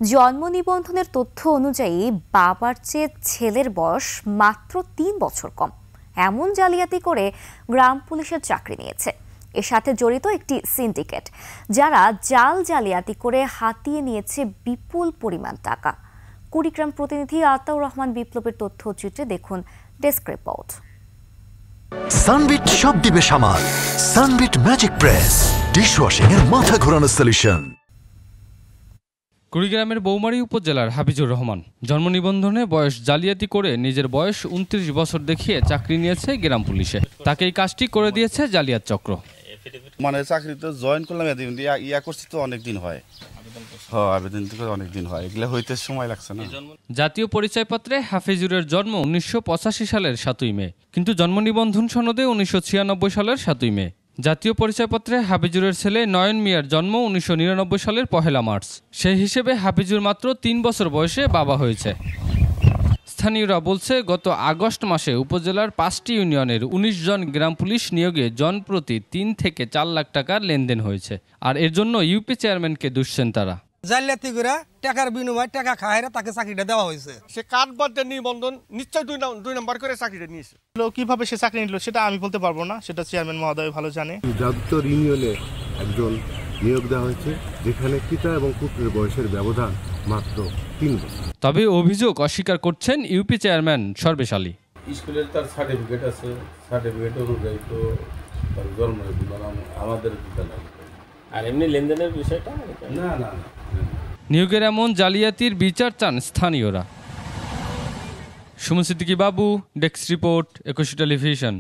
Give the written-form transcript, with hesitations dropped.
জন্ম নিবন্ধনের তথ্য অনুযায়ী বাবার চেয়ে ছেলের বয়স মাত্র ৩ বছর কম এমন জালিয়াতি করে গ্রাম পুলিশের চাকরি নিয়েছে। এর সাথে জড়িত একটি সিন্ডিকেট, যারা জাল জালিয়াতি করে হাতিয়ে নিয়েছে বিপুল পরিমাণ টাকা। কুড়িগ্রাম প্রতিনিধি আতাউর রহমান বিপ্লবের তথ্যচিত্রে দেখুন ডেস্ক রিপোর্ট। সানবিট সব দিবে সামাল। সানবিট ম্যাজিক প্রেস ডিশওয়াশিং এর মাথা ঘোরানো সলিউশন। কুড়িগ্রামের বৌমারী উপজেলার হাফিজুর রহমান জন্ম নিবন্ধনে বয়স জালিয়াতি করে নিজের বয়স ২৯ বছর দেখিয়ে চাকরি নিয়েছে গ্রাম পুলিশে। তাকে এই কাজটি করে দিয়েছে জালিয়াত চক্র। মানে চাকরিতে জয়েন করলাম, ইয়া করছি তো অনেকদিন হয়। আবেদন থেকে অনেকদিন হয়, এগুলো হইতে সময় লাগছে না। জাতীয় পরিচয়পত্রে হাফিজুরের জন্ম ১৯৮৫ সালের ৭ই মে, কিন্তু জন্ম নিবন্ধন সনদে ১৯৯৬ সালের ৭ই মে। জাতীয় পরিচয়পত্রে হাফিজুরের ছেলে নয়ন মিয়ার জন্ম ১৯৯৯ সালের ১ মার্চ। সেই হিসেবে হাফিজুর মাত্র ৩ বছর বয়সে বাবা হয়েছে। স্থানীয়রা বলছে, গত আগস্ট মাসে উপজেলার ৫টি ইউনিয়নের ১৯ জন গ্রাম পুলিশ নিয়োগে জনপ্রতি ৩ থেকে ৪ লাখ টাকার লেনদেন হয়েছে। আর এর জন্য ইউপি চেয়ারম্যানকে দুষছেন তারা। জালিয়াতি করে টাকার বিনিময়ে টাকা খায়রা তাকে চাকরিটা দেওয়া হয়েছে। সে কার্ডবার্ডের নিবন্ধন নিশ্চয় দুই নম্বর করে চাকরিটা নিয়েছে। কিভাবে সে চাকরি নিল সেটা আমি বলতে পারবো না, সেটা চেয়ারম্যান মহোদয় ভালো জানে। যাদবতর ইউনিয়নে একজন নিয়োগ দেওয়া হয়েছে, যেখানে পিতা এবং পুত্রের বয়সের ব্যবধান মাত্র ৩ বছর। তবে অভিযোগ অস্বীকার করছেন ইউপি চেয়ারম্যান সর্বেশ আলী। স্কুলের তার সার্টিফিকেট আছে, সার্টিফিকেট অনুযায়ী তো তার জন্ম আমাদের আর এমনি লেনদেনের বিষয়টা না না না। নিয়োগের এমন জালিয়াতির বিচার চান স্থানীয়রা। সুমন সিদ্দিকী বাবু, ডেস্ক রিপোর্ট, ২১ টেলিভিশন।